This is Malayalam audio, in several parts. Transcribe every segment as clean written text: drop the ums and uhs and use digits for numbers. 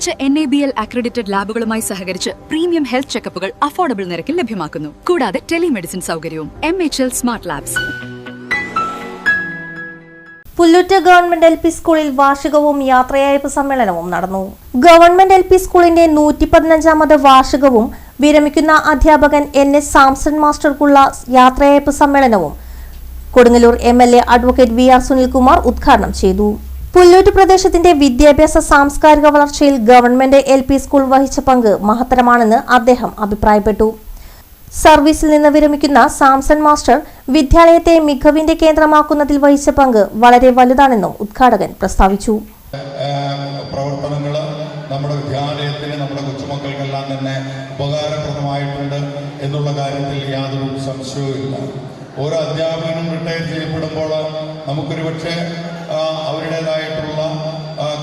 മികച്ച NABL അക്രഡിറ്റഡ് ലാബുകളുമായി സഹകരിച്ച് പ്രീമിയം ഹെൽത്ത് ചെക്കപ്പുകൾ അഫോർഡബിൾ നിരക്കിൽ ലഭ്യമാക്കുന്നു. കൂടാതെ ടെലിമെഡിസിൻ സൗകര്യവും. MHL smart labs. Pullut government LP സ്കൂളിൽ വാർഷികവും യാത്രയയപ്പ് സമ്മേളനവും നടന്നു. ഗവൺമെന്റ് LP സ്കൂളിന്റെ 115ാമത് വാർഷികവും വിരമിക്കുന്ന അധ്യാപകൻ NS സാംസൺ മാസ്റ്റർക്കുള്ള യാത്രയയപ്പ് സമ്മേളനവും Kodungallur MLA advocate VR Sunilkumar ഉദ്ഘാടനം ചെയ്തു. പുല്ലൂറ്റ് പ്രദേശത്തിന്റെ വിദ്യാഭ്യാസ സാംസ്കാരിക വളർച്ചയിൽ ഗവൺമെന്റ് LP സ്കൂൾ വഹിച്ച പങ്ക് മഹത്തരമാണെന്ന് അദ്ദേഹം അഭിപ്രായപ്പെട്ടു. സർവീസിൽ നിന്ന് വിരമിക്കുന്ന സാംസൺ മാസ്റ്റർ വിദ്യാലയത്തെ മികവിന്റെ കേന്ദ്രമാക്കുന്നതിൽ വഹിച്ച പങ്ക് വളരെ വലുതാണെന്നും ഉദ്ഘാടകൻ പ്രസ്താവിച്ചു. പ്രവർത്തനങ്ങൾ നമ്മുടെ വിദ്യാലയത്തിന് നമ്മുടെ കൊച്ചുമക്കൾക്കെല്ലാം തന്നെ ഉപകാരപ്രദമായിട്ടുണ്ട് എന്നുള്ള കാര്യത്തിൽ യാതൊരു സംശയവുമില്ല. ഓരോ അധ്യാപകനും റിട്ടയർ ചെയ്യപ്പെടുമ്പോൾ നമുക്കൊരു പക്ഷേ അവരുടേതായിട്ടുള്ള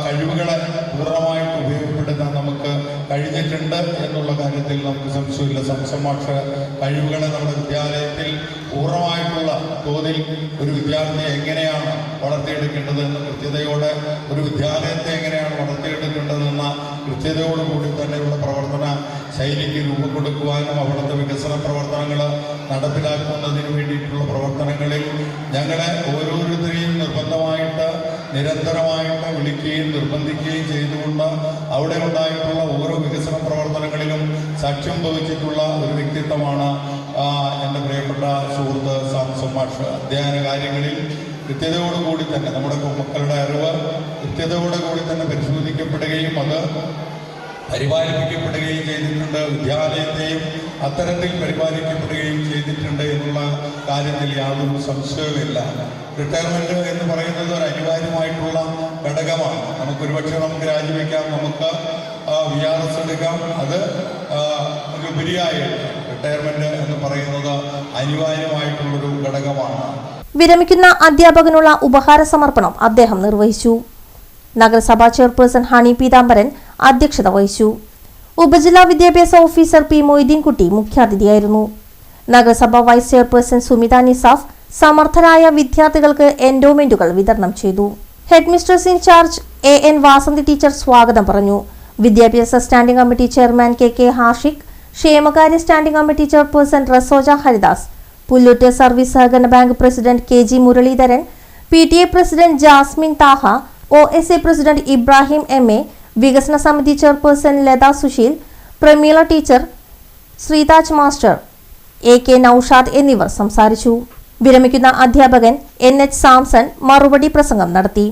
കഴിവുകളെ പൂർണ്ണമായിട്ട് ഉപയോഗപ്പെടുത്താൻ നമുക്ക് കഴിഞ്ഞിട്ടുണ്ട് എന്നുള്ള കാര്യത്തിൽ നമുക്ക് സംശയമില്ല. സാംസൺ മാസ്റ്റർ കഴിവുകളെ നമ്മുടെ വിദ്യാലയത്തിൽ പൂർണ്ണമായിട്ടുള്ള തോതിൽ ഒരു വിദ്യാർത്ഥിയെ എങ്ങനെയാണ് വളർത്തിയെടുക്കേണ്ടതെന്ന് കൃത്യതയോടെ, ഒരു വിദ്യാലയത്തെ എങ്ങനെയാണ് വളർത്തിയെടുക്കേണ്ടതെന്ന കൃത്യതയോടുകൂടി തന്നെയുള്ള പ്രവർത്തന ശൈലിക്ക് രൂപം കൊടുക്കുവാനും അവിടുത്തെ വികസന പ്രവർത്തനങ്ങൾ നടപ്പിലാക്കുന്നതിന് വേണ്ടിയിട്ടുള്ള പ്രവർത്തനങ്ങളിൽ ഞങ്ങളെ ഓരോരുത്തരെയും നിർബന്ധമായിട്ട് നിരന്തരമായിട്ട് വിളിക്കുകയും നിർബന്ധിക്കുകയും ചെയ്തുകൊണ്ട് അവിടെ ഉണ്ടായിട്ടുള്ള ഓരോ വികസന പ്രവർത്തനങ്ങളിലും സാക്ഷ്യം വഹിച്ചിട്ടുള്ള ഒരു വ്യക്തിത്വമാണ് എൻ്റെ പ്രിയപ്പെട്ട സുഹൃത്ത് സാംസൺ മാസ്റ്റർ. അധ്യയന കാര്യങ്ങളിൽ കൃത്യതയോടുകൂടി തന്നെ നമ്മുടെ മക്കളുടെ അറിവ് കൃത്യതയോടുകൂടി തന്നെ പരിശോധിക്കപ്പെടുകയും അത് പരിപാലിക്കപ്പെടുകയും ചെയ്തിട്ടുണ്ട്. വിദ്യാലയത്തെയും അത്തരത്തിൽ പരിപാലിക്കപ്പെടുകയും ചെയ്തിട്ടുണ്ട് എന്നുള്ള കാര്യത്തിൽ യാതൊരു സംശയവുമില്ല. റിട്ടയർമെന്റ് എന്ന് പറയുന്നത് ഒരു അനിവാര്യമായിട്ടുള്ള ഘടകമാണ്. നമുക്കൊരുപക്ഷെ നമുക്ക് രാജിവെക്കാം, നമുക്ക് VRS എടുക്കാം. അത് ഉപരിയായിട്ട് റിട്ടയർമെന്റ് എന്ന് പറയുന്നത് അനിവാര്യമായിട്ടുള്ളൊരു ഘടകമാണ്. വിരമിക്കുന്ന അധ്യാപകനുള്ള ഉപഹാര സമർപ്പണം അദ്ദേഹം നിർവഹിച്ചു. നഗരസഭാ ചെയർപേഴ്സൺ ഹണി പീതാംബരൻ അധ്യക്ഷത വഹിച്ചു. ഉപജില്ലാ വിദ്യാഭ്യാസ ഓഫീസർ P മൊയ്തീൻകുട്ടി മുഖ്യാതിഥിയായിരുന്നു. നഗരസഭാ വൈസ് ചെയർപേഴ്സൺ സുമിത നിസാഫ് സമർത്ഥരായ വിദ്യാർത്ഥികൾക്ക് എൻഡോമെന്റുകൾ വിതരണം ചെയ്തു. Headmistress in charge AN Vasanthi teacher സ്വാഗതം പറഞ്ഞു. വിദ്യാഭ്യാസ standing committee chairman KK Hashiq, ക്ഷേമകാര്യ standing committee chairperson Rasoja Haridas, Pullut service സഹകരണ bank president KG Muraleedharan, PTA president Jasmin Thaha, OSA president Ibrahim MA, വികസന സമിതി chairperson Latha Susheel, Pramila teacher, Sreethaj master, AK Noushad എന്നിവർ സംസാരിച്ചു. വിരമിക്കുന്ന അധ്യാപകൻ NH സാംസൺ മറുപടി പ്രസംഗം നടത്തി.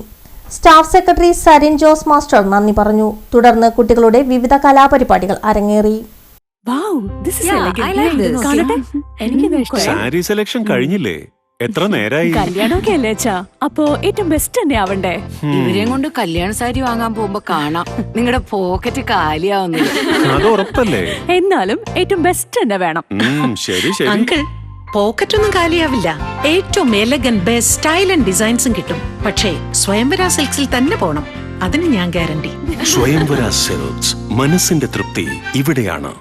Staff secretary Sarin Jose master നന്ദി പറഞ്ഞു. തുടർന്ന് കുട്ടികളുടെ വിവിധ കലാപരിപാടികൾ അരങ്ങേറി. സാരി സെലക്ഷൻ കഴിഞ്ഞില്ലേ? എത്ര നേരായി? കല്യാണമൊക്കെ അല്ലേ അച്ഛാ, അപ്പോ ഏറ്റവും ബെസ്റ്റ് തന്നെ ആവണ്ടേ? ഇവരെയും കൊണ്ട് കല്യാണ സാരി വാങ്ങാൻ പോകുമ്പോ കാണാം നിങ്ങളുടെ പോക്കറ്റ് കാലിയാവുന്നത്. അത് ഉറപ്പല്ലേ? എന്നാലും ഏറ്റവും ബെസ്റ്റ് തന്നെ വേണം. ശരി ശരി അങ്കിൾ, പോക്കറ്റ് ഒന്നും കാലിയാവില്ല. ഏറ്റവും എലഗൻ ബെസ്റ്റ് സ്റ്റൈൽ ആൻഡ് ഡിസൈൻസും കിട്ടും. പക്ഷേ സ്വയംവര സിൽക്സിൽ തന്നെ പോണം, അതിന് ഞാൻ ഗ്യാരണ്ടി. സ്വയംവര സിൽക്സ്, മനസ്സിന്റെ തൃപ്തി ഇവിടെയാണ്.